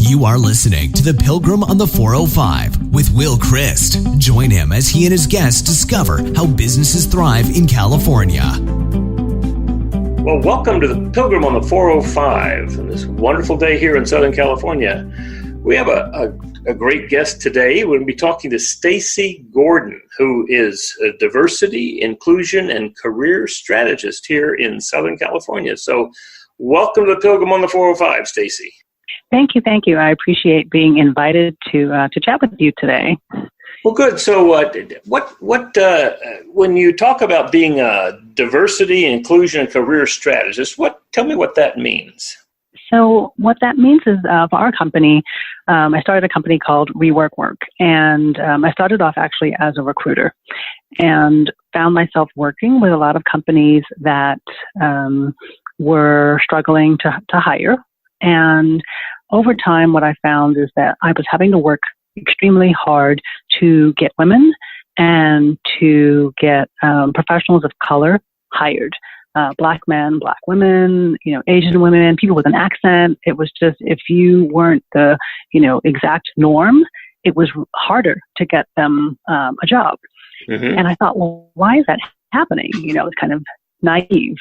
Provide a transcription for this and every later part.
You are listening to The Pilgrim on the 405 with Will Christ. Join him as he and his guests discover how businesses thrive in California. Well, welcome to The Pilgrim on the 405 on this wonderful day here in Southern California. We have a great guest today. We're going to be talking to Stacey Gordon, who is a diversity, inclusion, and career strategist here in Southern California. So welcome to The Pilgrim on the 405, Stacey. Thank you. I appreciate being invited to chat with you today. Well, good. So, when you talk about being a diversity, inclusion, and career strategist, tell me what that means. So, what that means is for our company, I started a company called Rework, and I started off actually as a recruiter, and found myself working with a lot of companies that were struggling to hire. And over time, what I found is that I was having to work extremely hard to get women and to get professionals of color hired. Black men, Black women, Asian women, people with an accent. It was just, if you weren't the, exact norm, it was harder to get them a job. Mm-hmm. And I thought, well, why is that happening? It's kind of naive.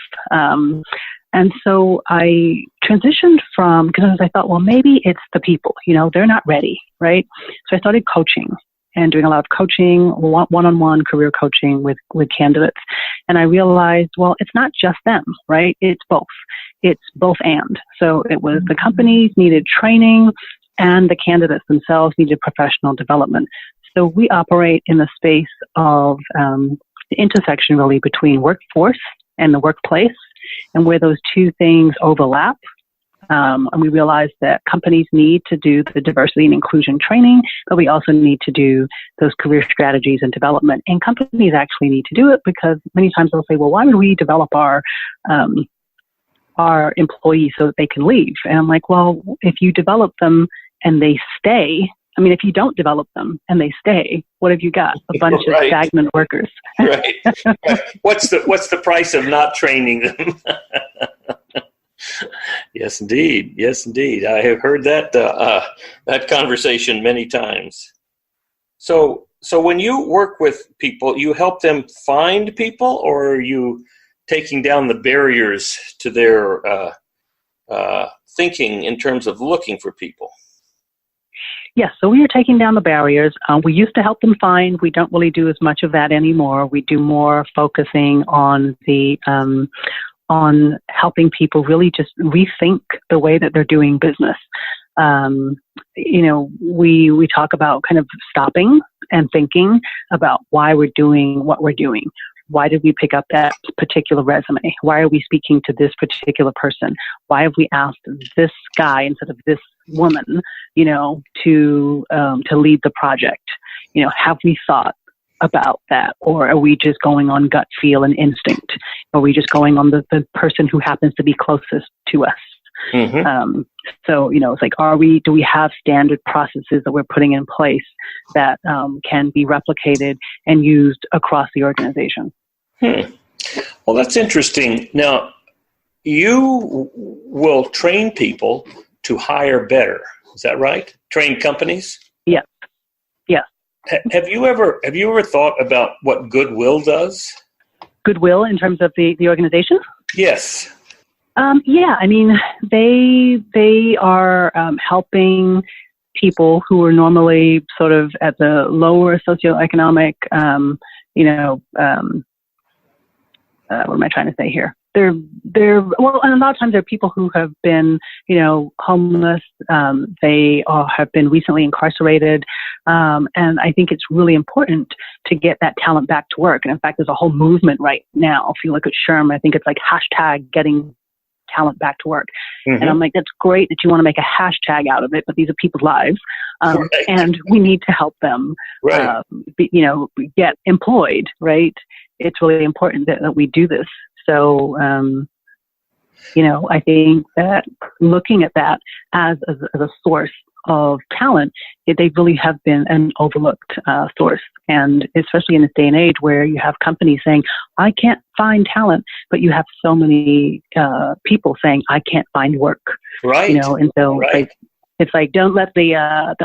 And so I transitioned because I thought, well, maybe it's the people, they're not ready, right? So I started coaching and doing a lot of coaching, one-on-one career coaching with candidates. And I realized, well, it's not just them, right? It's both. It's both and. So it was the companies needed training and the candidates themselves needed professional development. So we operate in the space of the intersection really between workforce and the workplace, and where those two things overlap. And we realize that companies need to do the diversity and inclusion training, but we also need to do those career strategies and development. And companies actually need to do it because many times they'll say, well, why would we develop our employees so that they can leave? And I'm like, well, if you develop them and they stay, if you don't develop them and they stay, what have you got? A bunch of stagnant workers. Right. What's the price of not training them? Yes, indeed. I have heard that conversation many times. So when you work with people, you help them find people, or are you taking down the barriers to their thinking in terms of looking for people? Yes, so we are taking down the barriers. We used to help them find. We don't really do as much of that anymore. We do more focusing on on helping people really just rethink the way that they're doing business. We talk about kind of stopping and thinking about why we're doing what we're doing. Why did we pick up that particular resume? Why are we speaking to this particular person? Why have we asked this guy instead of this woman, to lead the project? Have we thought about that? Or are we just going on gut feel and instinct? Are we just going on the person who happens to be closest to us? Mm-hmm. It's like, do we have standard processes that we're putting in place that can be replicated and used across the organization? Well, that's interesting. Now, you will train people to hire better. Is that right? Train companies? Yes. Have you ever thought about what Goodwill does? Goodwill in terms of the organization? Yes. They are helping people who are normally sort of at the lower socioeconomic, what am I trying to say here? And a lot of times they're people who have been, homeless. They have been recently incarcerated. And I think it's really important to get that talent back to work. And in fact, there's a whole movement right now. If you look at SHRM, I think it's like hashtag getting talent back to work. Mm-hmm. And I'm like, that's great that you want to make a hashtag out of it, but these are people's lives. And we need to help them, get employed, right? It's really important that we do this. So, I think that looking at that as a source of talent, they really have been an overlooked source. And especially in this day and age where you have companies saying, I can't find talent, but you have so many people saying, I can't find work. Right. And so It's like, don't let the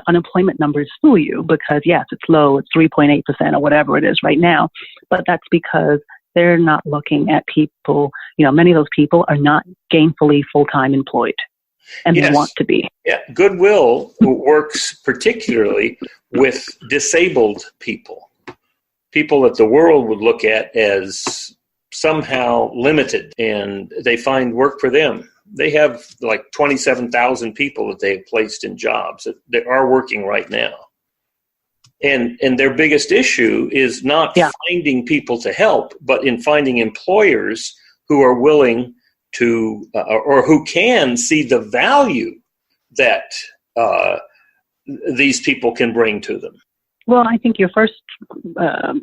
unemployment numbers fool you, because yes, it's low. It's 3.8% or whatever it is right now. But that's because they're not looking at people. Many of those people are not gainfully full-time employed, and Yes. they want to be. Yeah, Goodwill works particularly with disabled people that the world would look at as somehow limited, and they find work for them. They have like 27,000 people that they have placed in jobs that are working right now. And their biggest issue is not finding people to help, but in finding employers who are willing to, or who can see the value that these people can bring to them. Well, I think your first,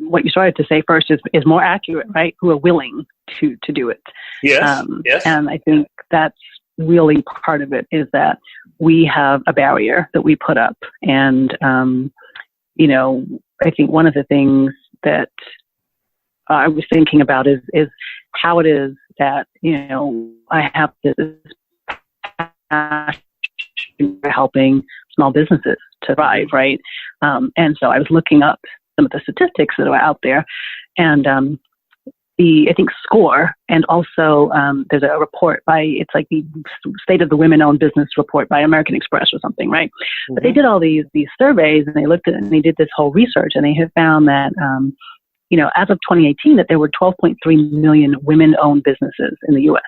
what you started to say first is more accurate, right? Who are willing to do it. Yes, yes. And I think that's really part of it, is that we have a barrier that we put up. And, I think one of the things that I was thinking about is how it is that, I have this passion for helping small businesses to thrive, right? And so I was looking up some of the statistics that are out there, and I think SCORE, and also there's a report it's like the State of the Women-Owned Business report by American Express or something, right? Mm-hmm. But they did all these surveys, and they looked at it, and they did this whole research, and they have found that, as of 2018, that there were 12.3 million women-owned businesses in the U.S.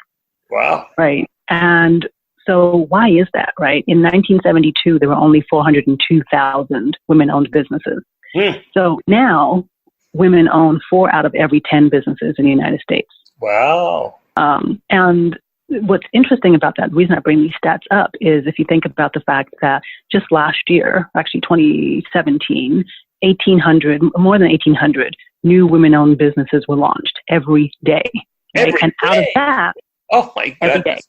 Wow. Right. And so why is that, right? In 1972, there were only 402,000 women-owned businesses. Mm. So now women own 4 out of every 10 businesses in the United States. Wow. And what's interesting about that, the reason I bring these stats up, is if you think about the fact that just last year, actually 2017, more than 1,800 new women-owned businesses were launched every day. Right? And out of that, oh my God, every day.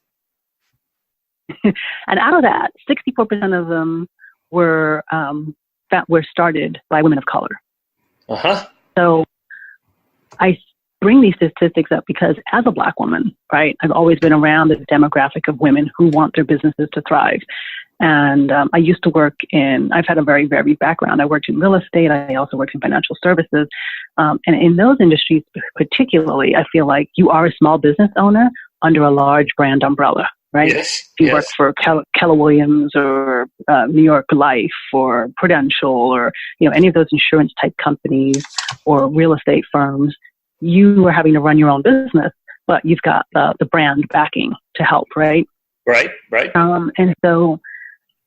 And out of that, 64% of them were started by women of color. Uh-huh. So I bring these statistics up because as a Black woman, right, I've always been around the demographic of women who want their businesses to thrive. And I used to work I've had a very varied background. I worked in real estate. I also worked in financial services. And in those industries particularly, I feel like you are a small business owner under a large brand umbrella, right? Yes. If you work for Keller Williams or New York Life or Prudential or, any of those insurance type companies or real estate firms, you are having to run your own business, but you've got the brand backing to help, right? Right. And so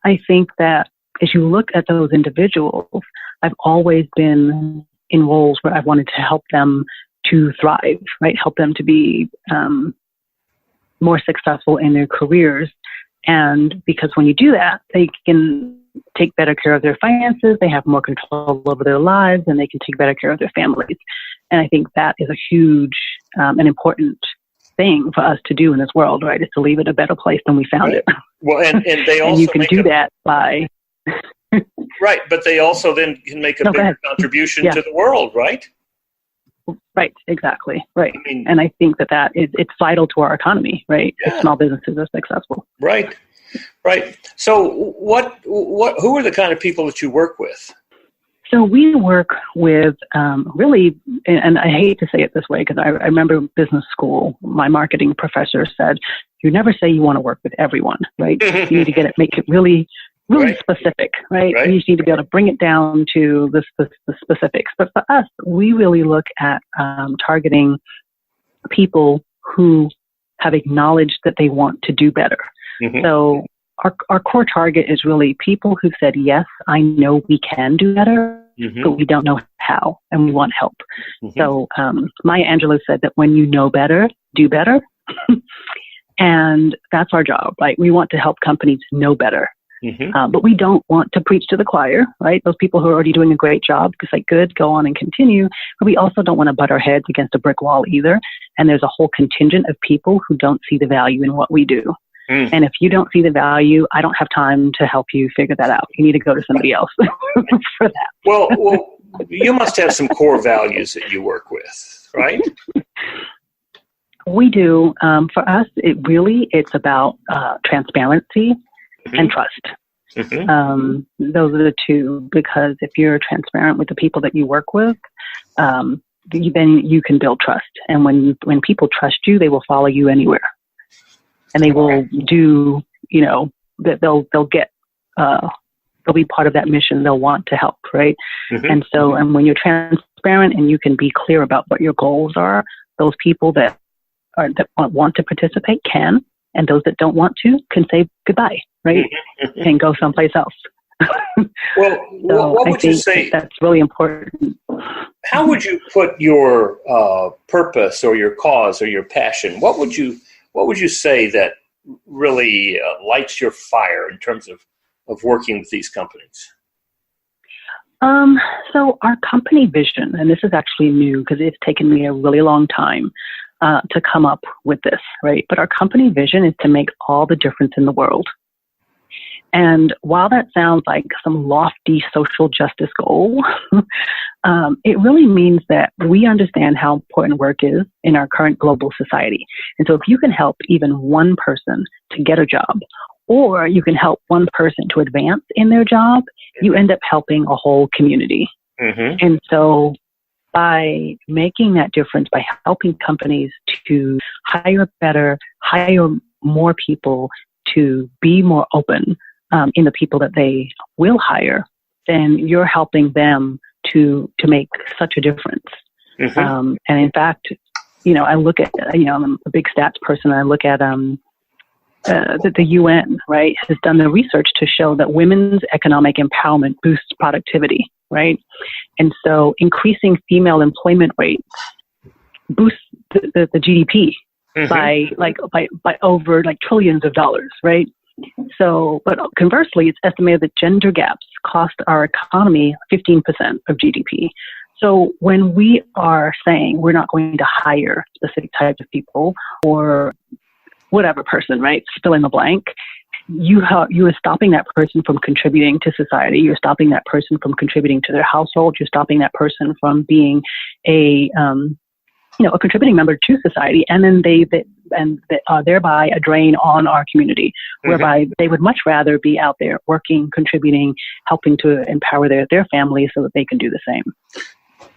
I think that as you look at those individuals, I've always been in roles where I've wanted to help them to thrive, right? Help them to be more successful in their careers. And because when you do that, they can take better care of their finances, they have more control over their lives, and they can take better care of their families. And I think that is a huge and important thing for us to do in this world, right? Is to leave it a better place than we found it. Well, and they also and you can do that by right, but they also then can make a bigger contribution to the world, right? Right, exactly, right. And I think that it's vital to our economy, right? If small businesses are successful. Right. So who are the kind of people that you work with? So we work with really, and I hate to say it this way because I remember business school, my marketing professor said, you never say you want to work with everyone, right? You need to make it really specific, right? You just need to be able to bring it down to the specifics. But for us, we really look at targeting people who have acknowledged that they want to do better. Mm-hmm. So our core target is really people who said, yes, I know we can do better, but we don't know how, and we want help. Mm-hmm. So Maya Angelou said that when you know better, do better. And that's our job, right? We want to help companies know better. Mm-hmm. But we don't want to preach to the choir, right? Those people who are already doing a great job, because like, good, go on and continue. But we also don't want to butt our heads against a brick wall either. And there's a whole contingent of people who don't see the value in what we do. Mm. And if you don't see the value, I don't have time to help you figure that out. You need to go to somebody else for that. Well, you must have some core values that you work with, right? We do. For us, it's about transparency and trust. Mm-hmm. Those are the two, because if you're transparent with the people that you work with, then you can build trust. And when people trust you, they will follow you anywhere, and they will do, that they'll get, they'll be part of that mission. They'll want to help, right? Mm-hmm. And so, and when you're transparent and you can be clear about what your goals are, those people that want to participate can, and those that don't want to can say goodbye, right? Mm-hmm. And go someplace else. Well, So what would you say? That's really important. How would you put your purpose or your cause or your passion? What would you say that really lights your fire in terms of working with these companies? So our company vision, and this is actually new because it's taken me a really long time to come up with this, right? But our company vision is to make all the difference in the world. And while that sounds like some lofty social justice goal, it really means that we understand how important work is in our current global society. And so if you can help even one person to get a job, or you can help one person to advance in their job, you end up helping a whole community. Mm-hmm. And so by making that difference, by helping companies to hire better, hire more people, to be more open in the people that they will hire, then you're helping them to make such a difference. Mm-hmm. And in fact, I look at, I'm a big stats person. I look at the UN, right, has done the research to show that women's economic empowerment boosts productivity, right? And so increasing female employment rates boosts the GDP mm-hmm. by over trillions of dollars, right? So, but conversely, it's estimated that gender gaps cost our economy 15% of GDP. So when we are saying we're not going to hire specific types of people or whatever person, right, fill in the blank, you are stopping that person from contributing to society. You're stopping that person from contributing to their household. You're stopping that person from being a contributing member to society, and then they thereby a drain on our community, whereby they would much rather be out there working, contributing, helping to empower their families so that they can do the same.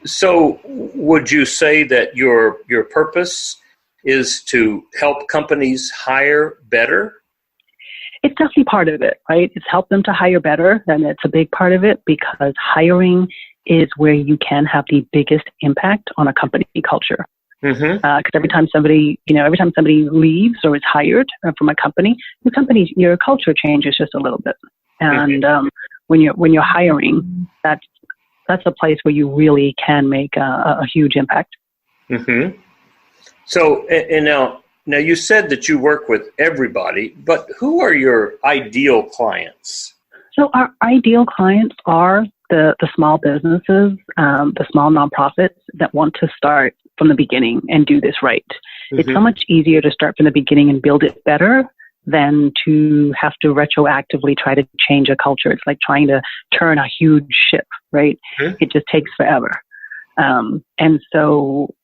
So would you say that your purpose is to help companies hire better? It's definitely part of it, right? It's help them to hire better, and it's a big part of it, because hiring is where you can have the biggest impact on a company culture. Because every time somebody leaves or is hired from a company, your culture changes just a little bit. And when you're hiring, that's a place where you really can make a huge impact. Mm-hmm. So, and now you said that you work with everybody, but who are your ideal clients? So our ideal clients are the small businesses, the small nonprofits that want to start from the beginning and do this right. Mm-hmm. It's so much easier to start from the beginning and build it better than to have to retroactively try to change a culture. It's like trying to turn a huge ship, right? Mm-hmm. It just takes forever. And so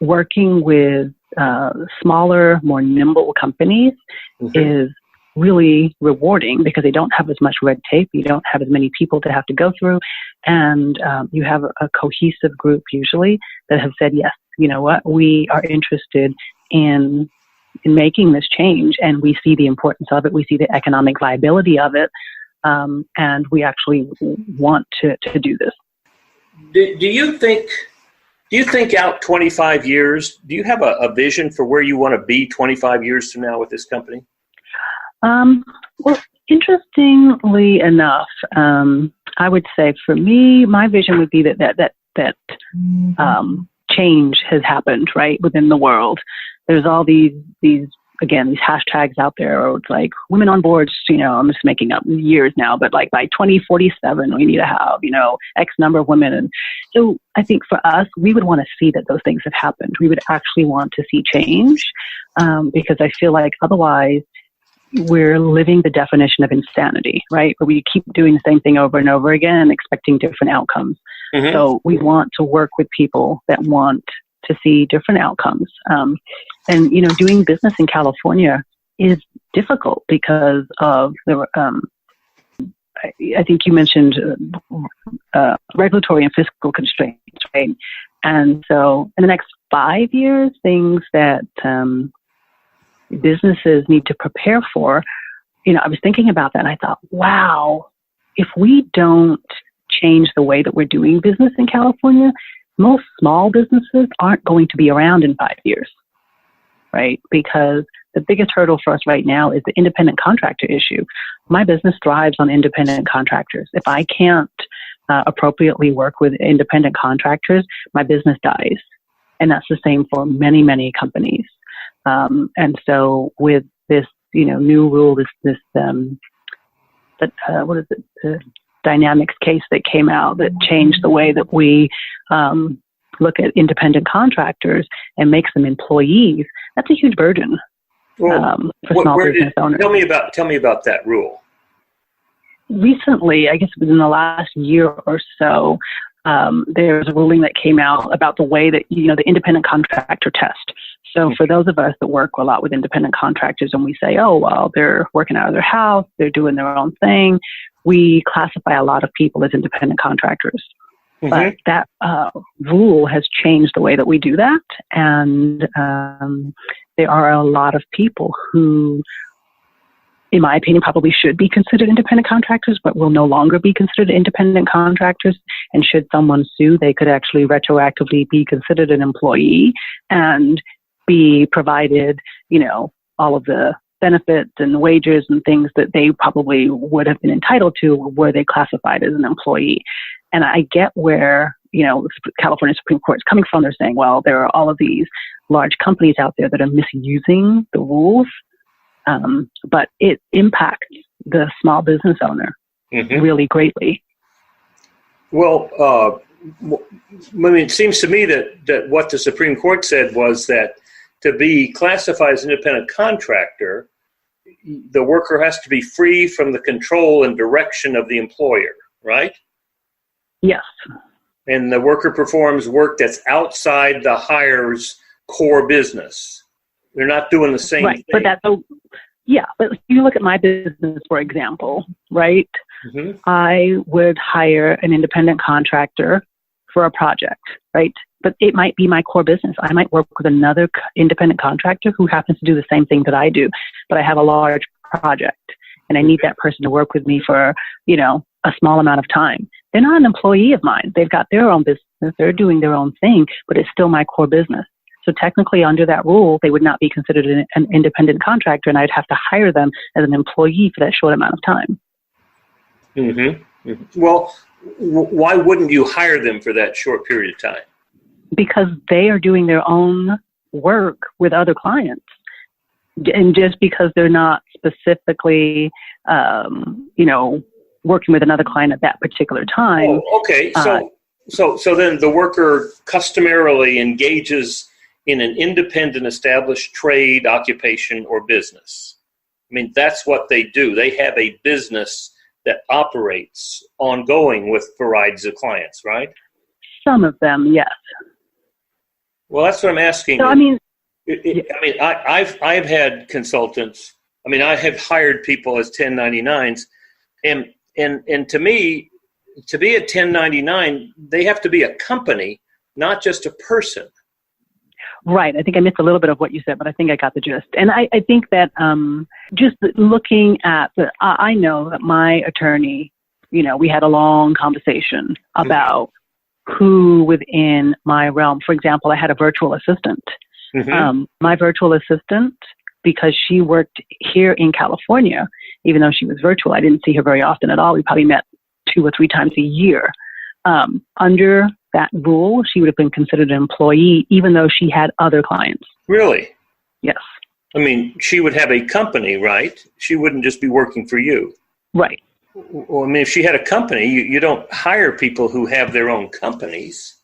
working with smaller, more nimble companies is really rewarding, because they don't have as much red tape. You don't have as many people to have to go through. And you have a cohesive group usually that have said, yes, you know what, we are interested in making this change, and we see the importance of it. We see the economic viability of it. And we actually want to do this. Do you think out 25 years, do you have a vision for where you want to be 25 years from now with this company? Well, interestingly enough, I would say for me, my vision would be that change has happened, right, within the world. There's all these hashtags out there, or it's like women on boards, I'm just making up years now, but like by 2047, we need to have, X number of women. And so I think for us, we would want to see that those things have happened. We would actually want to see change, because I feel like otherwise we're living the definition of insanity, right? Where we keep doing the same thing over and over again and expecting different outcomes. Mm-hmm. So we want to work with people that want to see different outcomes. And doing business in California is difficult because of I think you mentioned regulatory and fiscal constraints, right? And so in the next 5 years, things that businesses need to prepare for, I was thinking about that and I thought, wow, if we don't change the way that we're doing business in California, most small businesses aren't going to be around in 5 years, right? Because the biggest hurdle for us right now is the independent contractor issue. My business thrives on independent contractors. If I can't appropriately work with independent contractors, my business dies. And that's the same for many, many companies. And so with this, new rule, the Dynamics case that came out that changed the way that we look at independent contractors and makes them employees, that's a huge burden for small business owners. Tell me about that rule. Recently, I guess within the last year or so, there's a ruling that came out about the way that, the independent contractor test. So for those of us that work a lot with independent contractors and we say, oh, well, they're working out of their house, they're doing their own thing, we classify a lot of people as independent contractors. Mm-hmm. But that rule has changed the way that we do that. And there are a lot of people who, in my opinion, probably should be considered independent contractors, but will no longer be considered independent contractors. And should someone sue, they could actually retroactively be considered an employee and be provided, all of the benefits and wages and things that they probably would have been entitled to were they classified as an employee. And I get where, California Supreme Court is coming from. They're saying, well, there are all of these large companies out there that are misusing the rules. But it impacts the small business owner really greatly. Well, it seems to me that what the Supreme Court said was that to be classified as an independent contractor, the worker has to be free from the control and direction of the employer, right? Yes. And the worker performs work that's outside the hire's core business. They're not doing the same thing. But but if you look at my business, for example, right? Mm-hmm. I would hire an independent contractor for a project, right? But it might be my core business. I might work with another independent contractor who happens to do the same thing that I do, but I have a large project and I need that person to work with me for, a small amount of time. They're not an employee of mine. They've got their own business. They're doing their own thing, but it's still my core business. So technically under that rule, they would not be considered an independent contractor, and I'd have to hire them as an employee for that short amount of time. Mm-hmm. Mm-hmm. Well, why wouldn't you hire them for that short period of time? Because they are doing their own work with other clients. And just because they're not specifically, working with another client at that particular time. Oh, okay. So then the worker customarily engages in an independent established trade, occupation, or business. I mean, that's what they do. They have a business that operates ongoing with varieties of clients, right? Some of them, yes. Well, that's what I'm asking. So, I've had consultants. I have hired people as 1099s, and to me, to be a 1099, they have to be a company, not just a person. Right. I think I missed a little bit of what you said, but I think I got the gist. And I think that just looking at I know that my attorney, we had a long conversation about who within my realm. For example, I had a virtual assistant. Mm-hmm. My virtual assistant, because she worked here in California, even though she was virtual, I didn't see her very often at all. We probably met 2 or 3 times a year. Under that rule, she would have been considered an employee, even though she had other clients. Really? Yes. She would have a company, right? She wouldn't just be working for you. Right. Well, if she had a company, you don't hire people who have their own companies.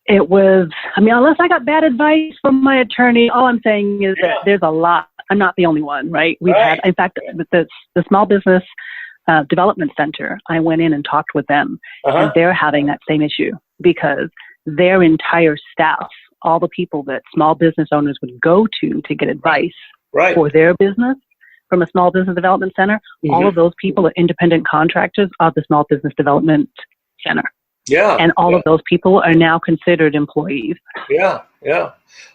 It was, unless I got bad advice from my attorney, all I'm saying is that there's a lot. I'm not the only one, right? We've had, in fact, the Small Business Development Center, I went in and talked with them, and they're having that same issue because their entire staff, all the people that small business owners would go to get advice for their business, from a small business development center, all of those people are independent contractors of the small business development center. Yeah. And all of those people are now considered employees. Yeah.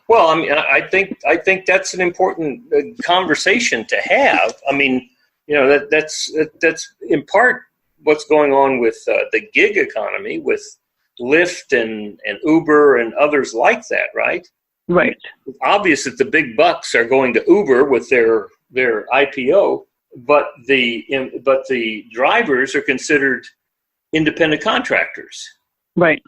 Well, I mean, I think that's an important conversation to have. I mean, that's in part what's going on with the gig economy, with Lyft and Uber and others like that, right? Right. It's obvious that the big bucks are going to Uber with their IPO, but the drivers are considered independent contractors. Right.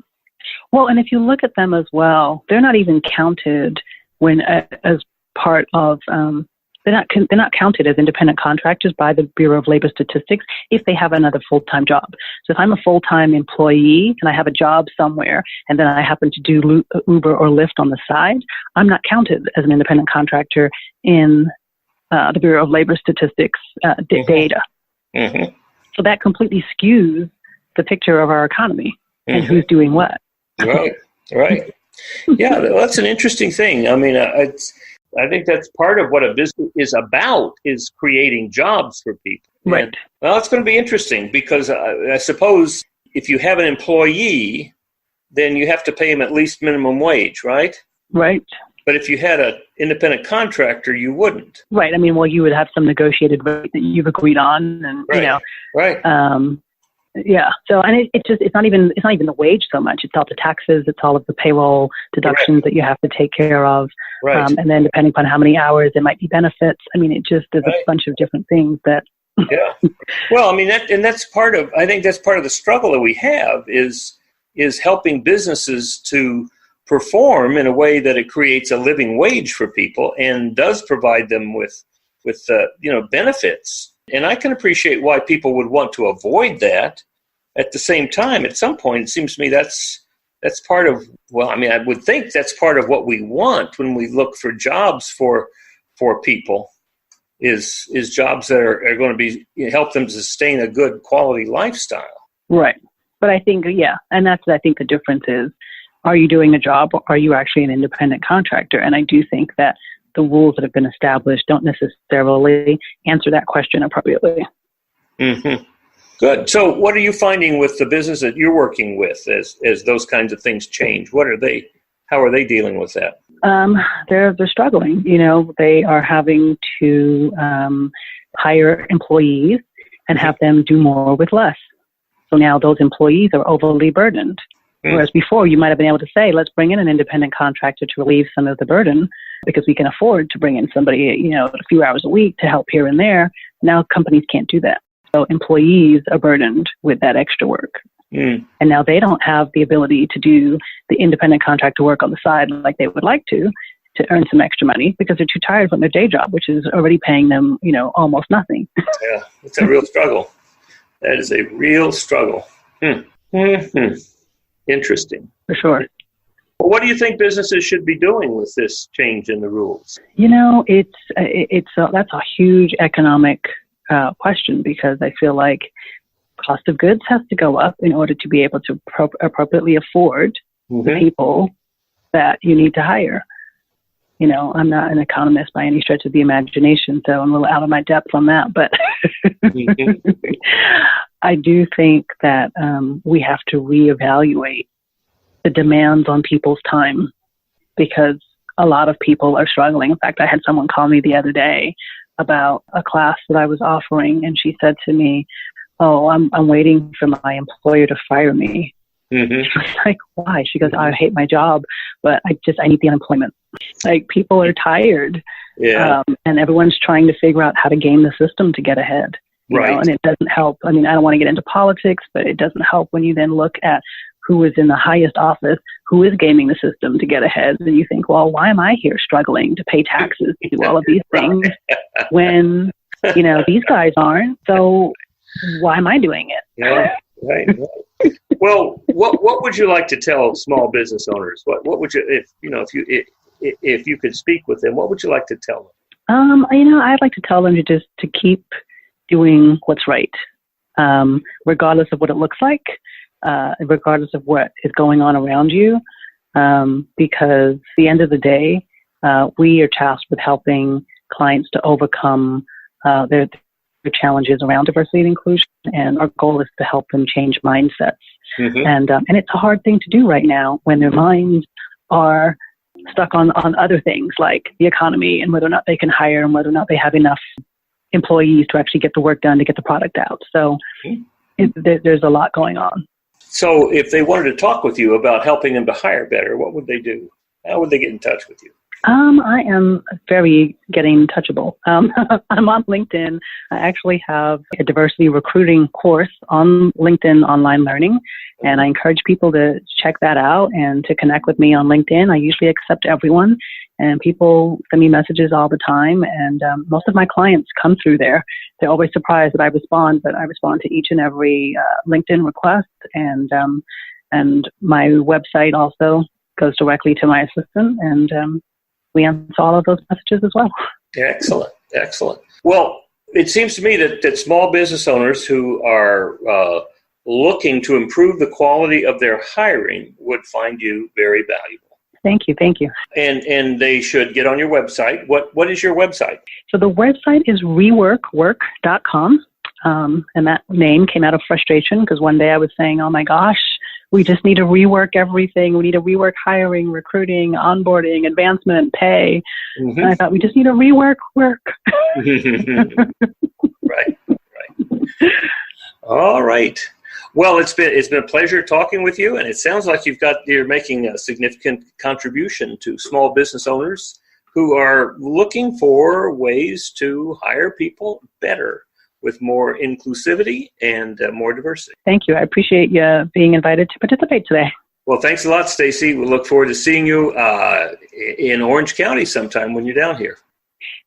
Well, and if you look at them as well, they're not even counted when as part of. They're not counted as independent contractors by the Bureau of Labor Statistics if they have another full-time job. So if I'm a full-time employee and I have a job somewhere and then I happen to do Uber or Lyft on the side, I'm not counted as an independent contractor in the Bureau of Labor Statistics data. Mm-hmm. So that completely skews the picture of our economy and who's doing what. Right. Yeah, that's an interesting thing. I mean, I think that's part of what a business is about, is creating jobs for people. Right. And, well, it's going to be interesting because I suppose if you have an employee, then you have to pay him at least minimum wage, right? Right. But if you had an independent contractor, you wouldn't. Right. I mean, well, you would have some negotiated rate that you've agreed on, and Right. Yeah. So, and it's not even the wage so much. It's all the taxes. It's all of the payroll deductions that you have to take care of. Right. And then depending upon how many hours, there might be benefits. I mean, there's a bunch of different things that. Yeah. Well, I mean, that's part of the struggle that we have is helping businesses to perform in a way that it creates a living wage for people and does provide them with benefits. And I can appreciate why people would want to avoid that. At the same time, at some point, it seems to me that's part of, I would think that's part of what we want when we look for jobs for people is jobs that are going to be help them to sustain a good quality lifestyle. Right. But I think, and that's I think the difference is, are you doing a job or are you actually an independent contractor? And I do think that the rules that have been established don't necessarily answer that question appropriately. Mm-hmm. Good. So what are you finding with the business that you're working with as those kinds of things change? How are they dealing with that? They're struggling. They are having to hire employees and have them do more with less. So now those employees are overly burdened. Whereas before you might have been able to say, let's bring in an independent contractor to relieve some of the burden because we can afford to bring in somebody, a few hours a week to help here and there. Now companies can't do that. So employees are burdened with that extra work. And now they don't have the ability to do the independent contractor work on the side like they would like to earn some extra money because they're too tired from their day job, which is already paying them, almost nothing. Yeah, it's a real struggle. That is a real struggle. Mm-hmm. Interesting. For sure. Well, what do you think businesses should be doing with this change in the rules? That's a huge economic question because I feel like cost of goods has to go up in order to be able to appropriately afford the people that you need to hire. I'm not an economist by any stretch of the imagination, so I'm a little out of my depth on that, but I do think that we have to reevaluate the demands on people's time because a lot of people are struggling. In fact, I had someone call me the other day about a class that I was offering, and she said to me, I'm waiting for my employer to fire me. She was like, why? She goes, I hate my job, but I need the unemployment. Like, people are tired. Yeah. And everyone's trying to figure out how to game the system to get ahead. Right. And it doesn't help. I mean, I don't want to get into politics, but it doesn't help when you then look at who is in the highest office, who is gaming the system to get ahead. And you think, well, why am I here struggling to pay taxes, to do all of these things when, these guys aren't? So why am I doing it? Yeah. Right. Well, what would you like to tell small business owners? What would you, if you could speak with them, what would you like to tell them? I'd like to tell them to keep doing what's right, regardless of what it looks like, regardless of what is going on around you, because at the end of the day, we are tasked with helping clients to overcome their challenges around diversity and inclusion, and our goal is to help them change mindsets. Mm-hmm. And it's a hard thing to do right now when their minds are stuck on other things like the economy and whether or not they can hire and whether or not they have enough employees to actually get the work done to get the product out. So there's a lot going on. So if they wanted to talk with you about helping them to hire better, what would they do? How would they get in touch with you? I am very getting touchable. I'm on LinkedIn. I actually have a diversity recruiting course on LinkedIn Online Learning, and I encourage people to check that out and to connect with me on LinkedIn. I usually accept everyone, and people send me messages all the time, and most of my clients come through there. They're always surprised that I respond, but I respond to each and every LinkedIn request, and my website also goes directly to my assistant, and we answer all of those messages as well. Excellent, excellent. Well, it seems to me that small business owners who are looking to improve the quality of their hiring would find you very valuable. Thank you. And they should get on your website. What is your website? So the website is reworkwork.com. And that name came out of frustration because one day I was saying, oh my gosh, we just need to rework everything. We need to rework hiring, recruiting, onboarding, advancement, pay. Mm-hmm. And I thought we just need to rework work. Right. All right. Well, it's been a pleasure talking with you, and it sounds like you're making a significant contribution to small business owners who are looking for ways to hire people better, with more inclusivity and more diversity. Thank you. I appreciate you being invited to participate today. Well, thanks a lot, Stacey. We look forward to seeing you in Orange County sometime when you're down here.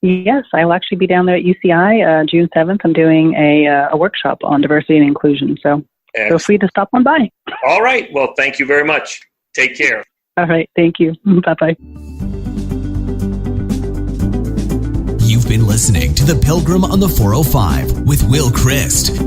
Yes, I will actually be down there at UCI June 7th. I'm doing a workshop on diversity and inclusion, so feel free to stop on by. All right. Well, thank you very much. Take care. All right. Thank you. Bye-bye. You've been listening to The Pilgrim on the 405 with Will Christ.